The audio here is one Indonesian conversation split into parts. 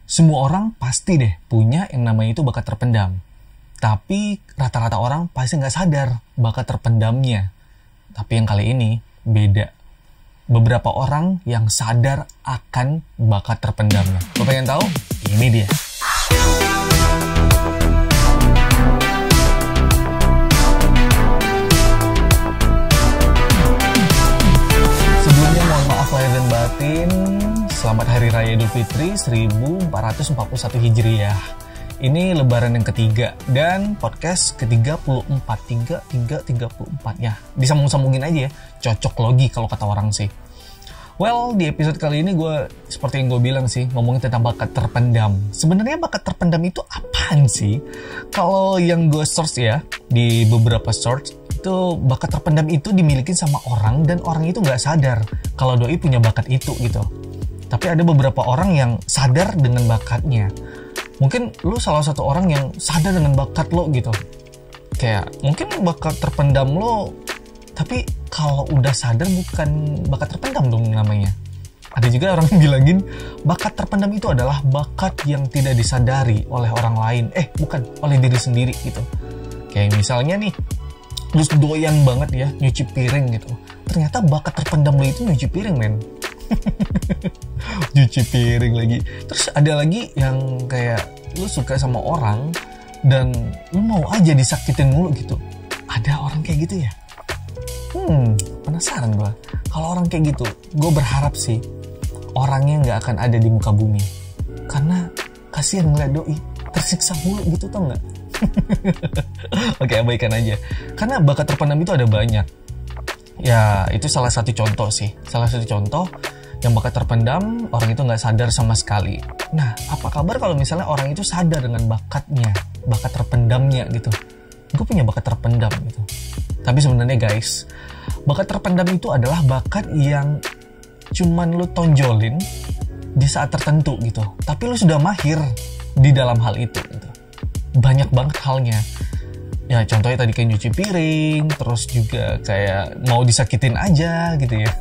Semua orang pasti deh punya yang namanya itu bakat terpendam. Tapi rata-rata orang pasti nggak sadar bakat terpendamnya. Tapi yang kali ini beda. Beberapa orang yang sadar akan bakat terpendamnya. Lo pengen tahu? Ini dia. Sebelumnya mohon maaf lahir dan batin. Selamat Hari Raya Idul Fitri 1441 Hijriah. Ini lebaran yang ketiga dan podcast ke-34. 34 ya. Disambung-sambungin aja ya. Cocok logi kalau kata orang sih. Well, di episode kali ini gue seperti yang gue bilang sih, ngomongin tentang bakat terpendam. Sebenarnya bakat terpendam itu apaan sih? Kalau yang gue search ya, di beberapa search, itu bakat terpendam itu dimiliki sama orang dan orang itu nggak sadar kalau doi punya bakat itu gitu. Tapi ada beberapa orang yang sadar dengan bakatnya. Mungkin lu salah satu orang yang sadar dengan bakat lo gitu. Kayak mungkin bakat terpendam lo, tapi kalau udah sadar bukan bakat terpendam dong namanya. Ada juga orang yang bilangin bakat terpendam itu adalah bakat yang tidak disadari oleh orang lain. Bukan, oleh diri sendiri gitu. Kayak misalnya nih, lu doyan banget ya nyuci piring gitu. Ternyata bakat terpendam lo itu nyuci piring, men. Cuci piring lagi. Terus ada lagi yang kayak lu suka sama orang dan lu mau aja disakitin mulu gitu. Ada orang kayak gitu ya? Penasaran gue. Kalau orang kayak gitu, gue berharap sih orangnya nggak akan ada di muka bumi. Karena kasihan ngeliat doi tersiksa mulu gitu, tau nggak? Oke, abaikan aja. Karena bakat terpendam itu ada banyak. Ya, itu salah satu contoh sih. Salah satu contoh yang bakat terpendam, orang itu nggak sadar sama sekali. Nah, apa kabar kalau misalnya orang itu sadar dengan bakatnya, bakat terpendamnya gitu. Gue punya bakat terpendam gitu. Tapi sebenarnya guys, bakat terpendam itu adalah bakat yang cuman lu tonjolin di saat tertentu gitu. Tapi lu sudah mahir di dalam hal itu gitu. Banyak banget halnya. Ya contohnya tadi kayak nyuci piring, terus juga kayak mau disakitin aja gitu ya.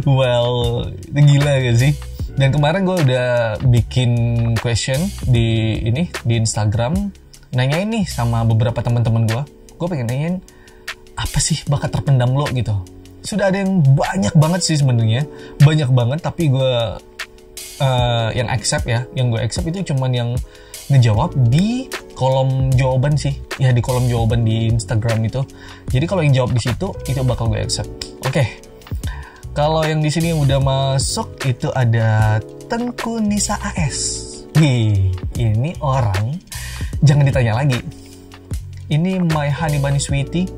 Well, gila gak sih? Dan kemarin gue udah bikin question di Instagram, nanyain nih sama beberapa teman-teman gue. Gue pengen nanyain apa sih bakat terpendam lo gitu. Sudah ada yang banyak banget sih sebenarnya, banyak banget. Tapi gue yang accept ya, yang gue accept itu cuman yang ngejawab di kolom jawaban sih, ya di kolom jawaban di Instagram itu. Jadi kalau yang jawab di situ itu bakal gue accept. Oke. Kalau yang di sini yang udah masuk itu ada Tengku Nisa AS. Wih, ini orang jangan ditanya lagi. Ini my honey bunny sweetie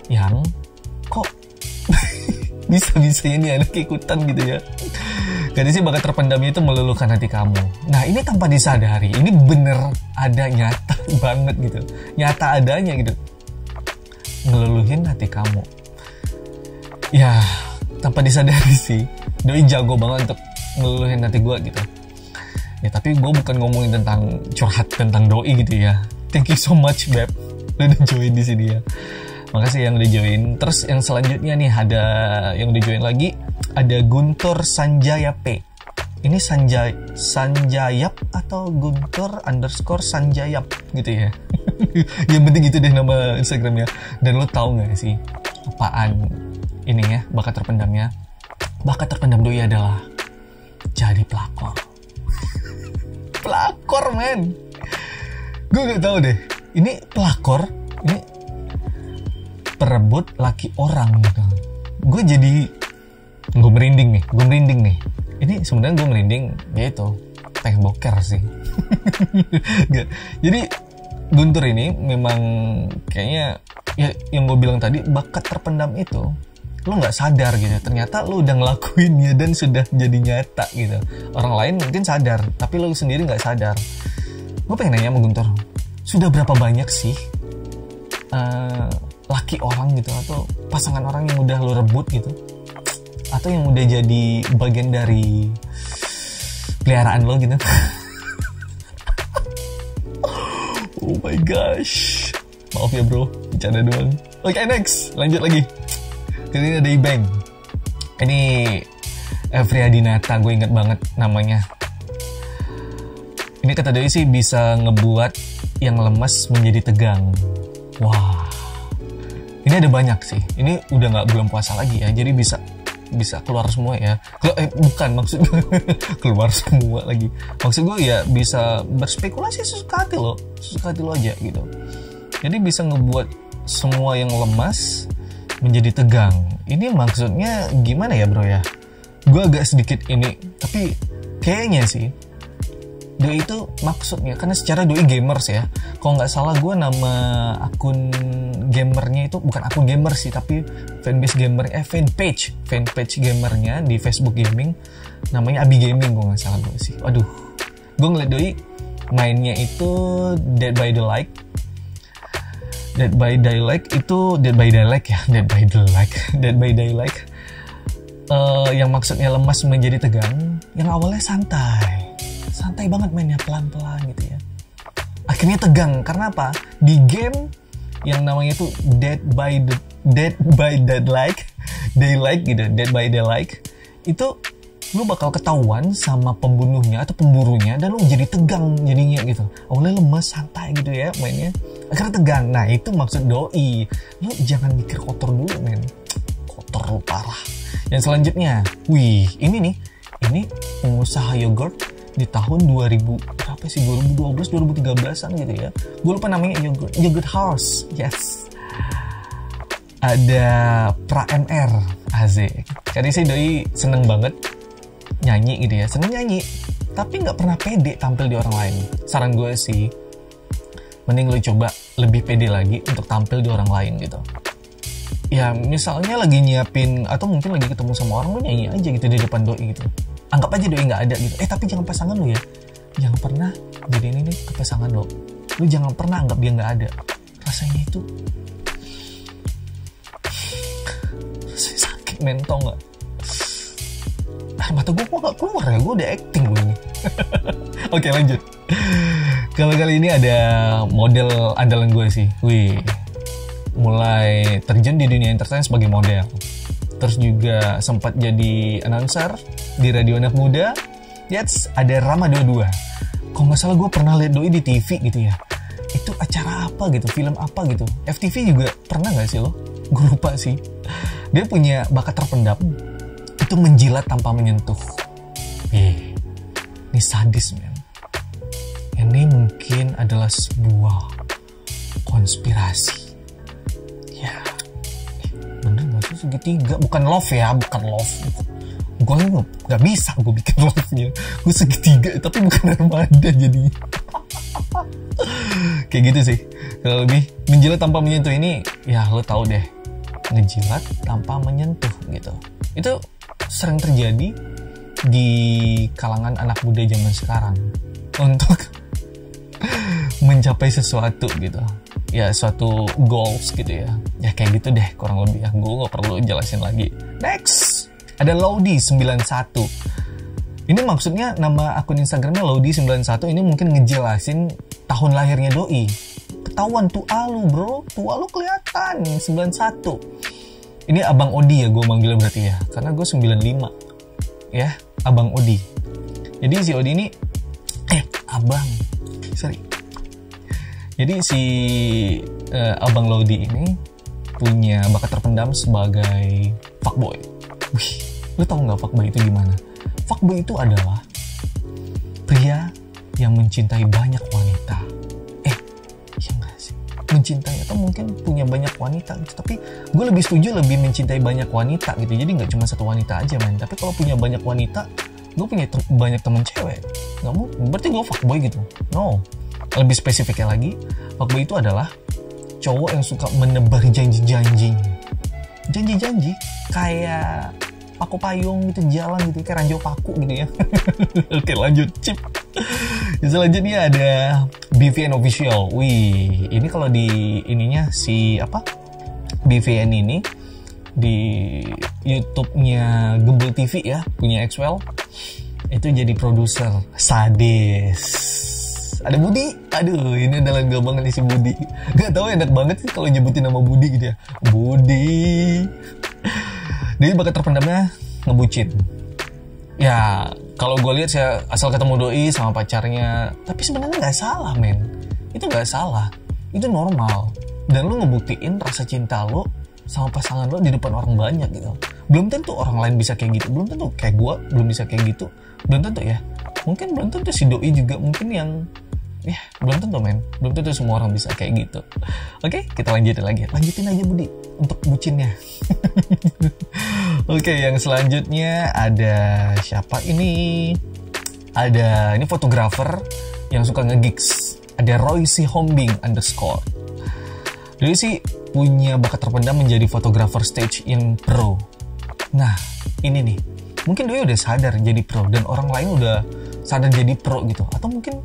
yang kok bisa-bisanya nih anak ikutan gitu ya. Jadi sih bakat terpendamnya itu meluluhkan hati kamu. Nah ini tanpa disadari, ini bener ada nyata banget gitu. Nyata adanya gitu. Ngeluluhin hati kamu. Ya tanpa disadari sih, doi jago banget untuk ngeluluhin hati gue gitu. Ya tapi gue bukan ngomongin tentang curhat tentang doi gitu ya. Thank you so much Beb, lu udah join di sini ya. Makasih yang udah join. Terus yang selanjutnya nih ada yang udah join lagi. Ada Guntur Sanjaya P. Ini Sanjayap atau Guntur _ Sanjayap gitu ya. Yang penting gitu deh nama Instagramnya. Dan lo tahu gak sih apaan ini ya bakat terpendamnya? Bakat terpendam doi adalah jadi pelakor. Pelakor men. Gue gak tahu deh. Ini pelakor. Ini perebut laki orang gitu. Gue merinding nih. Ini sebenarnya gue merinding, ya itu pengen boker sih. Jadi Guntur ini memang kayaknya ya yang gue bilang tadi, bakat terpendam itu lo nggak sadar gitu. Ternyata lo udah ngelakuinnya dan sudah jadi nyata gitu. Orang lain mungkin sadar, tapi lo sendiri nggak sadar. Gue pengen nanya sama Guntur, sudah berapa banyak sih laki orang gitu atau pasangan orang yang udah lo rebut gitu, atau yang udah jadi bagian dari peliharaan lo gitu? Oh my gosh, maaf ya bro, bercanda doang. Oke, next, lanjut lagi. Kali ini ada Ibeng. Ini Efriadinata, gue inget banget namanya. Ini kata Doi sih bisa ngebuat yang lemes menjadi tegang. Wah, ini ada banyak sih. Ini udah nggak bulan puasa lagi ya, jadi bisa keluar semua ya. Bukan maksud gue keluar semua lagi. Maksud gue ya bisa berspekulasi sesuka hati lo aja gitu. Jadi bisa ngebuat semua yang lemas menjadi tegang. Ini maksudnya gimana ya bro ya? Gue agak sedikit ini, tapi kayaknya sih Doi itu maksudnya, karena secara Doi gamers ya. Kalau nggak salah gue nama akun gamernya itu bukan akun gamer sih, tapi fanpage gamernya di Facebook Gaming namanya Abi Gaming kalau nggak salah gue sih. Waduh, gue ngeliat Doi mainnya itu Dead by Daylight yang maksudnya lemas menjadi tegang, yang awalnya santai banget mainnya, pelan-pelan gitu ya. Akhirnya tegang karena apa? Di game yang namanya itu Dead by Daylight itu lu bakal ketahuan sama pembunuhnya atau pemburunya dan lu jadi tegang jadinya gitu. Awalnya lemes, santai gitu ya mainnya, akhirnya tegang. Nah itu maksud Doi. Lu jangan mikir kotor dulu men, kotor lu parah. Yang selanjutnya, ini pengusaha yogurt di tahun 2013an gitu ya. Gue lupa namanya, Yogurt House. Yes. Ada Pra MR Aze. Karena sih Doi seneng banget nyanyi gitu ya. Seneng nyanyi, tapi gak pernah pede tampil di orang lain. Saran gue sih, mending lo coba lebih pede lagi untuk tampil di orang lain gitu. Ya misalnya lagi nyiapin atau mungkin lagi ketemu sama orang, lo nyanyi aja gitu di depan Doi gitu. Anggap aja Doi nggak ada gitu. Tapi jangan pasangan lo ya. Jangan pernah jadi ini ke pasangan lo. Lo jangan pernah anggap dia nggak ada. Rasanya itu sakit mentong nggak? Mata gue kok nggak keluar ya. Gue udah acting gue ini. Oke lanjut. Kalau kali ini ada model andalan gue sih. Mulai terjun di dunia entertain sebagai model. Terus juga sempat jadi announcer di radio anak muda. Yes, ada Rama 22. Kalau nggak salah gue pernah lihat Doi di TV gitu ya. Itu acara apa gitu, film apa gitu. FTV juga pernah nggak sih lo? Gue lupa sih. Dia punya bakat terpendam. Itu menjilat tanpa menyentuh. Ini sadis men. Ini mungkin adalah sebuah konspirasi. Ya. Bener gak sih segitiga? Bukan love ya, bukan love. Gue gak bisa gue bikin love-nya. Gue segitiga tapi bukan armada jadinya. Kayak gitu sih. Kalau lebih menjilat tanpa menyentuh ini, ya lo tau deh, ngejilat tanpa menyentuh gitu. Itu sering terjadi di kalangan anak muda zaman sekarang untuk mencapai sesuatu gitu. Ya suatu goals gitu ya. Ya kayak gitu deh kurang lebih ya. Gue gak perlu jelasin lagi. Next, ada Lodi91. Ini maksudnya nama akun Instagramnya Lodi91. Ini mungkin ngejelasin tahun lahirnya Doi. Ketahuan tua lu bro. Tua lu kelihatan 91. Ini Abang Odi ya gue manggilnya berarti ya. Karena gue 95. Ya Abang Odi. Jadi si Odi ini Jadi si Abang Lodi ini punya bakat terpendam sebagai fuckboy. Lu tau gak fuckboy itu gimana? Fuckboy itu adalah pria yang mencintai banyak wanita. Iya gak sih? Mencintai atau mungkin punya banyak wanita gitu. Tapi gue lebih setuju lebih mencintai banyak wanita gitu. Jadi gak cuma satu wanita aja men. Tapi kalau punya banyak wanita, gue punya banyak temen cewek. Gak mau, berarti gue fuckboy gitu. No. Lebih spesifiknya lagi, fuckboy itu adalah cowok yang suka menebar janji-janji kayak paku payung gitu, jalan gitu kayak ranjau paku gitu ya. Oke lanjut Cip. Selanjutnya ada BVN Official. Ini kalau di ininya si BVN ini di YouTube-nya Gembel TV ya, punya Xwell. Itu jadi produser sadis. Ada Budi, aduh ini adalah gak banget nih si Budi. Gak tau enak banget sih kalau nyebutin nama Budi gitu ya. Budi. Dia bakat terpendamnya ngebucin. Ya Kalau gue lihat saya asal ketemu doi sama pacarnya, tapi sebenarnya nggak salah men, itu nggak salah, itu normal. Dan lo ngebuktiin rasa cinta lo sama pasangan lo di depan orang banyak gitu. Belum tentu orang lain bisa kayak gitu, belum tentu kayak gue belum bisa kayak gitu, belum tentu ya. Mungkin belum tentu si doi juga mungkin yang ya belum tentu men, belum tentu semua orang bisa kayak gitu. Oke, kita lanjutin aja Budi untuk bucinnya. Oke, yang selanjutnya ada siapa ini? Ada ini fotografer yang suka nge-gigs. Ada Royce Hombing _ Dia sih punya bakat terpendam menjadi fotografer stage yang pro. Nah, ini nih. Mungkin dia udah sadar jadi pro dan orang lain udah sadar jadi pro gitu. Atau mungkin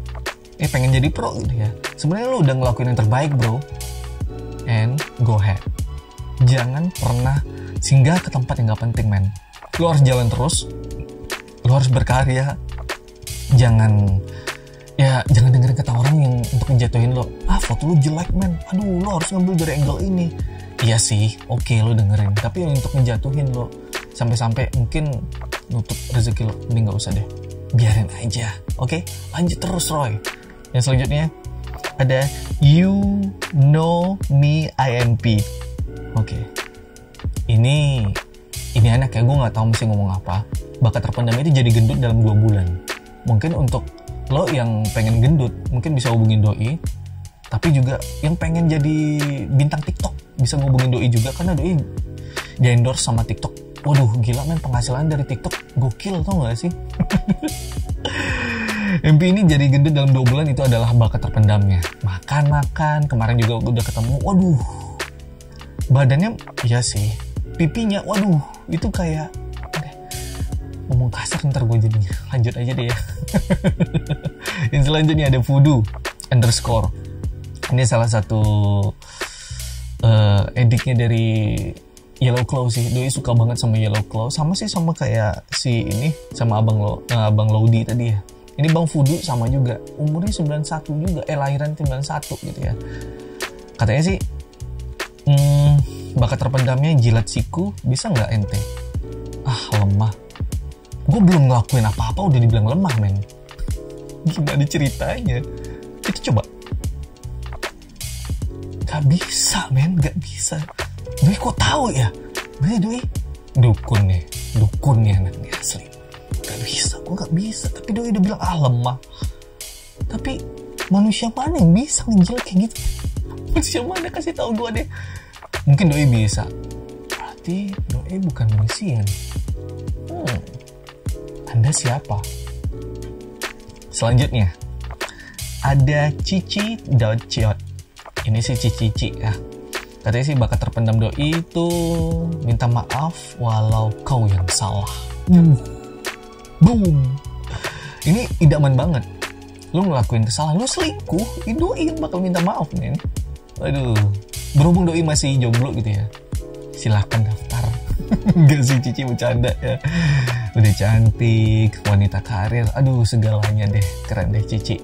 pengen jadi pro gitu ya. Sebenarnya lu udah ngelakuin yang terbaik, bro. And go ahead. Jangan pernah singgah ke tempat yang gak penting, men. Lu harus jalan terus. Lu harus berkarya. Jangan dengerin kata orang yang untuk menjatuhin lo. Foto lu jelek, men. Aduh, lo harus ngambil dari angle ini. Iya sih, oke lo dengerin. Tapi untuk menjatuhin lo, sampai-sampai mungkin nutup rezeki lo, mending gak usah deh. Biarin aja. Oke, lanjut terus, Roy. Yang selanjutnya ada You Know Me INP. Oke. Ini anak ya, gue gak tahu mesti ngomong apa. Bakat terpendam itu jadi gendut dalam 2 bulan. Mungkin untuk lo yang pengen gendut, mungkin bisa hubungin doi. Tapi juga yang pengen jadi bintang TikTok, bisa ngubungin doi juga. Karena doi di endorse sama TikTok. Waduh, gila men, penghasilan dari TikTok gokil, tau gak sih? MP ini jadi gendut dalam 2 bulan itu adalah bakat terpendamnya. Makan, kemarin juga udah ketemu. Waduh, badannya ya sih, pipinya waduh itu kayak ngomong kasar ntar gue jadinya. Lanjut aja deh ya. Yang selanjutnya ada Voodoo _ ini salah satu ediknya dari Yellow Claw sih. Doi suka banget sama Yellow Claw, sama kayak si ini sama abang Lodi tadi ya. Ini Bang Voodoo sama juga, umurnya 91 juga, lahiran 91 gitu ya. Katanya sih bakat terpendamnya jilat siku, bisa nggak ente? Lemah. Gue belum ngelakuin apa-apa udah dibilang lemah, men. Gimana ceritanya? Itu coba. Gak bisa, men. Gak bisa. Doi kok tahu ya? Doi dukun nih anaknya asli. Gak bisa, gue gak bisa. Tapi doi udah bilang lemah. Tapi manusia mana yang bisa ngejilat kayak gitu? Manusia mana, kasih tahu gue deh. Mungkin doi bisa. Berarti doi bukan manusia. Anda siapa? Selanjutnya ada Cici.ciot. Ini sih Cici ya. Katanya sih bakat terpendam doi itu minta maaf walau kau yang salah. Boom. Ini idaman banget. Lu ngelakuin kesalahan, lu selingkuh, doi bakal minta maaf, men. Aduh. Berhubung doi masih jomblo gitu ya, silahkan daftar. Gak sih, Cici bercanda ya. Udah cantik, wanita karir, aduh segalanya deh, keren deh Cici.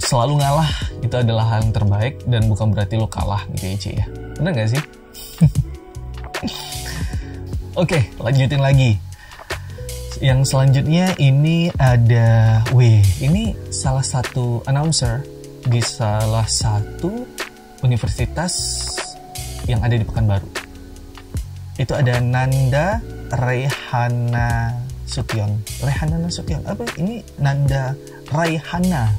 Selalu ngalah, itu adalah hal yang terbaik dan bukan berarti lo kalah gitu ya Cici ya. Bener gak sih? Oke, lanjutin lagi. Yang selanjutnya ini ada ini salah satu announcer di salah satu universitas yang ada di Pekanbaru. Itu ada Nanda Raihana Sution. Apa ini? Nanda Raihana.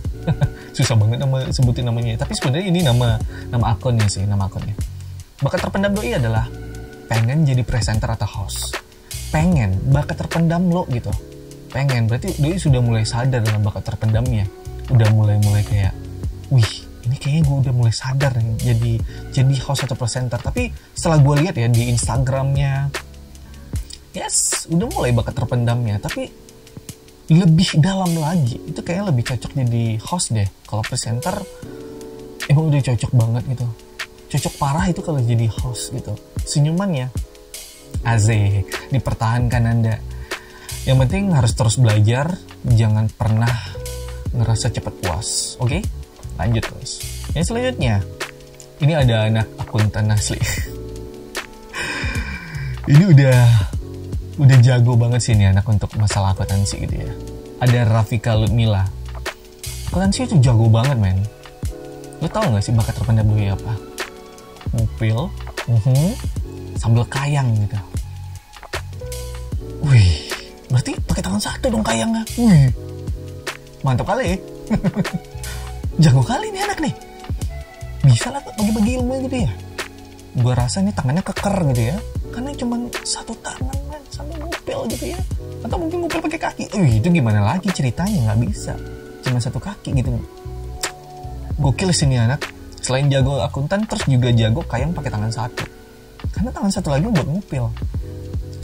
Susah banget sebutin namanya. Tapi sebenarnya ini nama akunnya sih, nama akunnya. Bakat terpendam doi adalah pengen jadi presenter atau host. Pengen, bakat terpendam lo gitu. Pengen, berarti doi sudah mulai sadar dengan bakat terpendamnya. Udah mulai kayak, ini kayaknya gue udah mulai sadar nih jadi host atau presenter. Tapi setelah gue lihat ya di Instagramnya, yes, udah mulai bakat terpendamnya. Tapi lebih dalam lagi, itu kayaknya lebih cocok jadi host deh. Kalau presenter emang udah cocok banget gitu. Cocok parah itu kalau jadi host gitu. Senyumannya asik, dipertahankan Anda. Yang penting harus terus belajar, jangan pernah ngerasa cepat puas. Oke? Lanjut terus. Yang selanjutnya, ini ada anak akuntan asli. Ini udah udah jago banget sih ini anak untuk masalah akuntansi gitu ya. Ada Rafika Ludmila. Akuntansi itu jago banget men. Lo tau gak sih bakat terpendam doi apa? Ngupil, sambil kayang gitu. Wih, berarti pakai tangan satu dong kayangnya. Wih, mantap kali ya. Jago kali nih anak nih. Bisa lah bagi-bagi ilmu gitu ya. Gue rasa ini tangannya keker gitu ya, karena cuma satu tangan man, sambil ngupil gitu ya. Atau mungkin ngupil pakai kaki. Itu gimana lagi ceritanya, nggak bisa. Cuma satu kaki gitu. Gokil sini anak. Selain jago akuntan, terus juga jago kayang pakai tangan satu. Karena tangan satu lagi buat ngupil.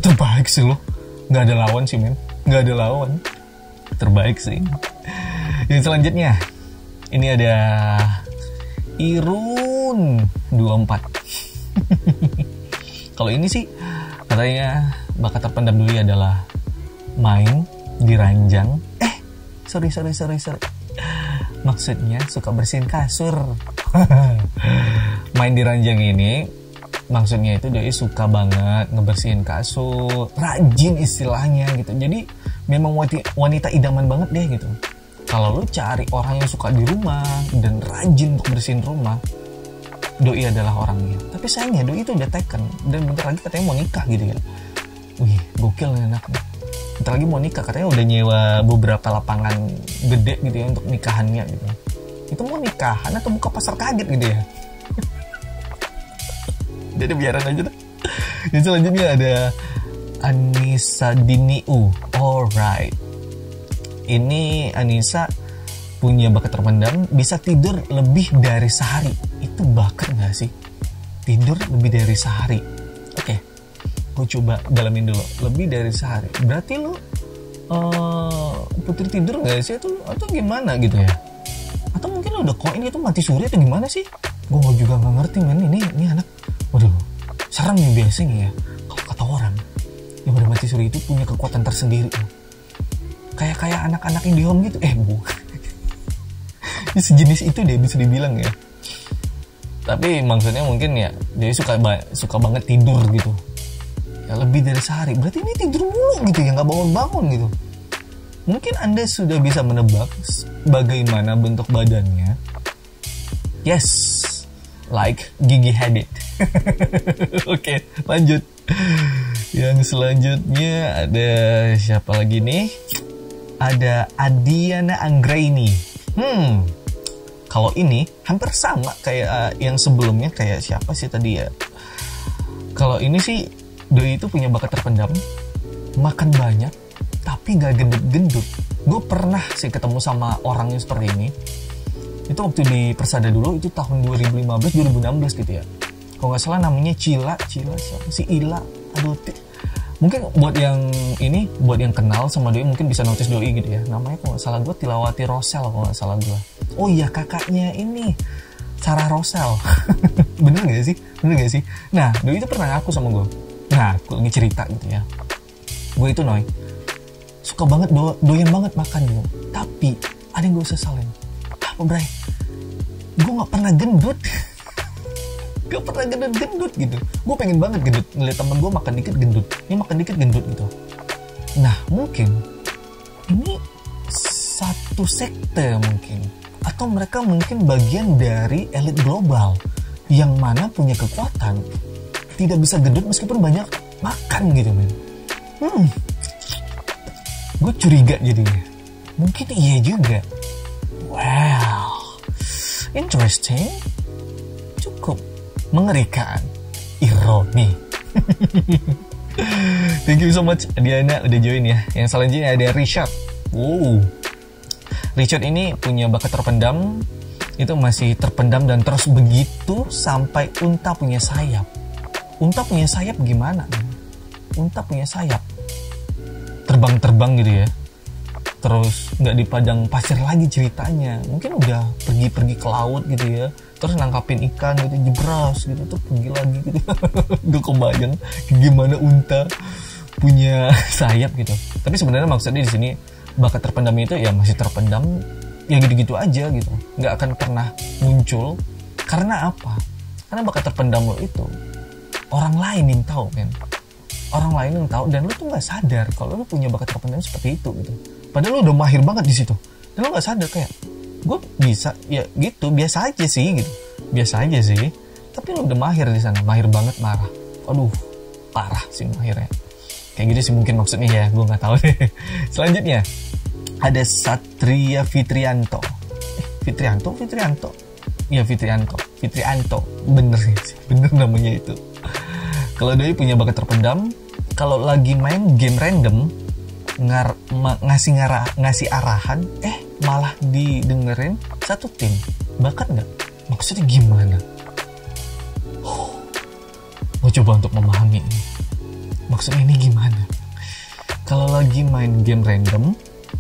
Terbaik sih lo. Nggak ada lawan sih men. Nggak ada lawan. Terbaik sih. Yang selanjutnya, ini ada Irun 24. Kalau ini sih katanya bakat terpendam dulu adalah main di ranjang. Sorry. Maksudnya suka bersihin kasur. Main di ranjang ini maksudnya itu dia suka banget ngebersihin kasur, rajin istilahnya gitu. Jadi memang wanita idaman banget deh gitu. Kalau lu cari orang yang suka di rumah dan rajin untuk bersihin rumah, doi adalah orangnya. Tapi sayangnya doi itu udah taken dan bentar lagi katanya mau nikah gitu ya. Wih, gokil nih anaknya. Bentar lagi mau nikah, katanya udah nyewa beberapa lapangan gede gitu ya untuk nikahannya gitu. Itu mau nikahan atau buka pasar kaget gitu ya. Jadi biaran aja deh. Yang selanjutnya ada Anissa Diniu. Alright. Ini Anissa punya bakat terpendam, bisa tidur lebih dari sehari. Itu bakat gak sih? Tidur lebih dari sehari. Oke, gue coba dalamin dulu. Lebih dari sehari. Berarti lu putri tidur gak sih? Atau gimana gitu ya? Atau mungkin lu udah koin itu mati suri atau gimana sih? Gue juga gak ngerti men. Ini anak, waduh, serem nih biasanya ya. Kalau kata orang yang udah mati suri itu punya kekuatan tersendiri. Kayak anak-anak IndiHome gitu. Bukan. Sejenis itu deh bisa dibilang ya. Tapi maksudnya mungkin ya dia suka banget tidur gitu ya, lebih dari sehari. Berarti ini tidur mulu gitu ya, nggak bangun-bangun gitu. Mungkin Anda sudah bisa menebak bagaimana bentuk badannya. Yes, like Gigi Hadid. Oke, lanjut. Yang selanjutnya ada siapa lagi nih? Ada Adiana Anggraini. Kalau ini hampir sama kayak yang sebelumnya, kayak siapa sih tadi ya? Kalau ini sih doi itu punya bakat terpendam, makan banyak tapi gak gendut-gendut. Gue pernah sih ketemu sama orang yang seperti ini. Itu waktu di Persada dulu, itu tahun 2015-2016 gitu ya. Kalau nggak salah namanya Cila siapa sih, Ila. Aduh, mungkin buat yang ini, buat yang kenal sama doi mungkin bisa notice doi gitu ya. Namanya kalau nggak salah gue Tilawati Rosel kalau nggak salah gue. Oh iya, kakaknya ini Sarah Rosel. Bener gak sih? Nah, doi itu pernah ngaku sama gue. Nah, aku lagi cerita gitu ya. Gue itu Noy suka banget doyan banget makan gitu. Tapi ada yang gue sesalin. Apa Bray? Gue gak pernah gendut. Gak pernah gendut gitu. Gue pengen banget gendut. Ngeliat temen gue makan dikit gendut, ini makan dikit gendut gitu. Nah mungkin ini satu sekte mungkin, atau mereka mungkin bagian dari elit global yang mana punya kekuatan tidak bisa gendut meskipun banyak makan gitu men. Gue curiga jadinya. Mungkin iya juga. Wow, interesting. Cukup mengerikan, ironi. Thank you so much Diana udah join ya. Yang selanjutnya ada Richard. Richard ini punya bakat terpendam. Itu masih terpendam dan terus begitu sampai unta punya sayap. Unta punya sayap gimana? Unta punya sayap, terbang-terbang gitu ya. Terus nggak di padang pasir lagi ceritanya. Mungkin udah pergi ke laut gitu ya. Terus nangkapin ikan gitu, jebras gitu, tuh pergi lagi gitu. Gue kebayang gimana unta punya sayap gitu. Tapi sebenarnya maksudnya di sini bakat terpendam itu ya masih terpendam, ya gitu-gitu aja gitu. Nggak akan pernah muncul. Karena apa? Karena bakat terpendam lo itu orang lain yang tahu men. orang lain yang tahu dan lu tuh nggak sadar kalau lu punya bakat terpendam seperti itu gitu. Padahal lu udah mahir banget di situ dan lu nggak sadar kayak gue bisa ya gitu, biasa aja sih gitu, biasa aja sih. Tapi lu udah mahir di sana, mahir banget marah. Aduh, parah sih mahirnya. Kayak gitu sih mungkin maksudnya ya, gue nggak tahu deh. Selanjutnya ada Satria Fitrianto. Ya Fitrianto, bener sih, bener namanya itu. Kalau doi punya bakat terpendam, kalau lagi main game random, ngasih arahan, malah didengerin satu tim. Bakat nggak? Maksudnya gimana? Mau coba untuk memahami ini. Maksudnya ini gimana? Kalau lagi main game random,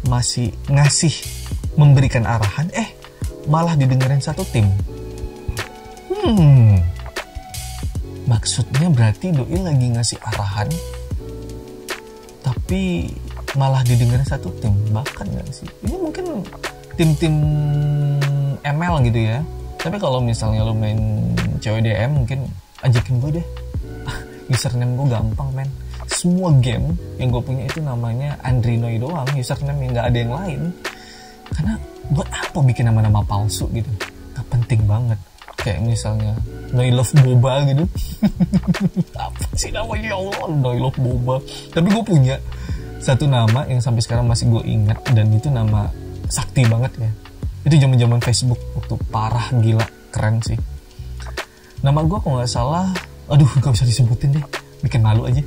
masih memberikan arahan, malah didengerin satu tim. Maksudnya berarti doi lagi ngasih arahan, tapi malah didengerin satu tim. Bahkan gak sih? Ini mungkin tim-tim ML gitu ya. Tapi kalau misalnya lo main CODM, mungkin ajakin gue deh. Username gue gampang men. Semua game yang gue punya itu namanya Andrinoy doang. Username yang gak ada yang lain. Karena buat apa bikin nama-nama palsu gitu? Gak penting banget. Kayak misalnya Noi Love Boba gitu. Apa sih namanya, ya Allah, Noi Love Boba. Tapi gue punya satu nama yang sampai sekarang masih gue ingat, dan itu nama sakti banget ya. Itu zaman-zaman Facebook waktu parah, gila, keren sih. Nama gue kalau nggak salah, aduh gak bisa disebutin deh, bikin malu aja.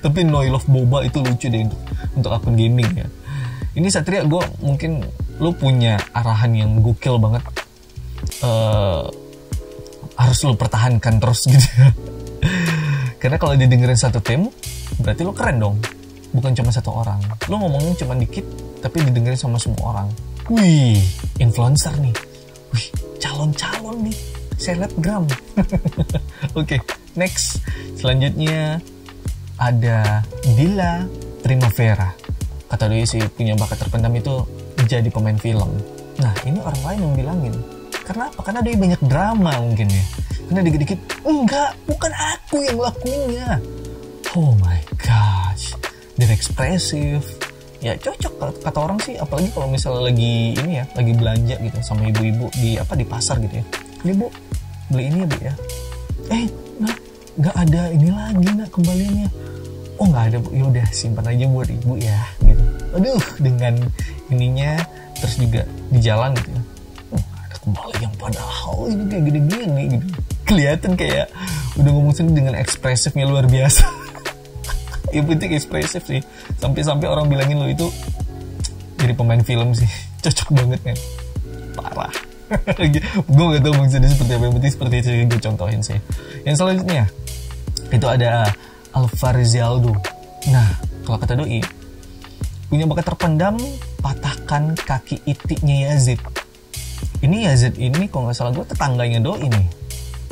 Tapi Noi Love Boba itu lucu deh untuk akun gaming ya. Ini Satria, gue mungkin lo punya arahan yang gokil banget. Harus lo pertahankan terus gitu ya. Karena kalau didengerin satu tim, berarti lo keren dong. Bukan cuma satu orang. Lo ngomongnya cuma dikit, tapi didengerin sama semua orang. Wih, influencer nih. Wih, calon-calon nih. Selebgram. Oke, next. Selanjutnya ada Dila Primavera. Kata dia sih punya bakat terpendam itu jadi pemain film. Nah, ini orang lain yang bilangin. Karena apa? Karena dia banyak drama mungkin ya. Karena dikit-dikit, enggak, bukan aku yang lakuinnya. Oh my gosh. Dia ekspresif. Ya cocok kata orang sih, apalagi kalau misalnya lagi ini ya, lagi belanja gitu sama ibu-ibu di pasar gitu ya. Ini Bu, beli ini ya Bu ya. Nah, nggak ada ini lagi nak kembaliannya. Oh nggak ada Bu, yaudah simpan aja buat ibu ya gitu. Aduh, dengan ininya terus juga di jalan gitu ya. Ada kembali yang padahal ini kayak gini-gini gitu. Kelihatan kayak udah ngomong sendiri dengan ekspresifnya luar biasa. Yang penting ekspresif sih. Sampai-sampai orang bilangin lo itu jadi pemain film sih. Cocok banget kan. Parah. Gue gak tau maksudnya seperti apa. Yang penting seperti itu yang gue contohin sih. Yang selanjutnya itu ada Alvarizaldo. Nah, kalau kata doi, punya bakat terpendam patahkan kaki itiknya Yazid. Ini Yazid ini kalau gak salah gue tetangganya doi nih.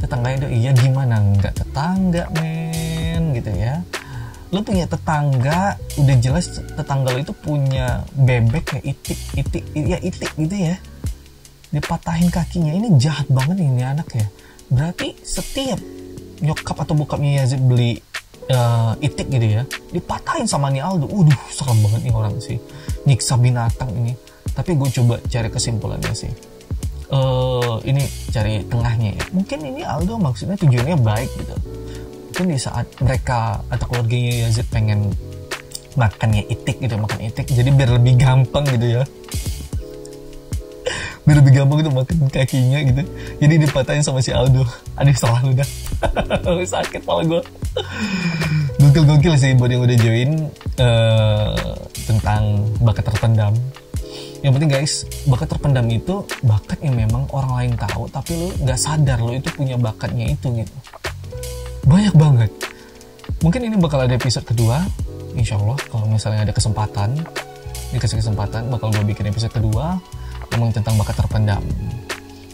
Tetangganya doi, ya gimana nggak tetangga men gitu ya. Lo punya tetangga, udah jelas tetangga lo itu punya bebek ya, itik gitu ya. Dipatahin kakinya, ini jahat banget ini anak ya. Berarti setiap nyokap atau bokapnya Yazid beli itik gitu ya, dipatahin sama nih Aldo. Serem banget nih orang sih, nyiksa binatang ini. Tapi gue coba cari kesimpulannya sih. Ini cari tengahnya ya. Mungkin ini Aldo maksudnya tujuannya baik gitu. Mungkin di saat mereka atau keluarganya Yazid pengen makannya itik gitu, makan itik, jadi biar lebih gampang gitu ya. Biar lebih gampang gitu makan kakinya gitu. Jadi dipatahin sama si Aldo. Aduh salah lu dah. Sakit kepala gue. Gokil sih buat yang udah join tentang bakat terpendam. Yang penting guys, bakat terpendam itu bakat yang memang orang lain tahu, tapi lu gak sadar lu itu punya bakatnya itu gitu. Banyak banget. Mungkin ini bakal ada episode kedua, insya Allah. Kalau misalnya ada kesempatan, dikasih kesempatan, bakal gue bikin episode kedua ngomong tentang bakat terpendam.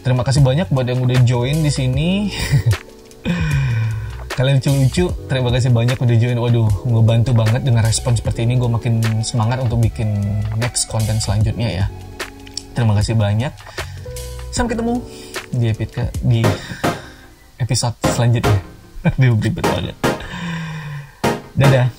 Terima kasih banyak buat yang udah join di sini. Kalian lucu-lucu, terima kasih banyak udah join. Waduh, ngebantu banget dengan respon seperti ini. Gue makin semangat untuk bikin next konten selanjutnya ya. Terima kasih banyak. Sampai ketemu di episode selanjutnya. Aduh, ribet banget. Dadah.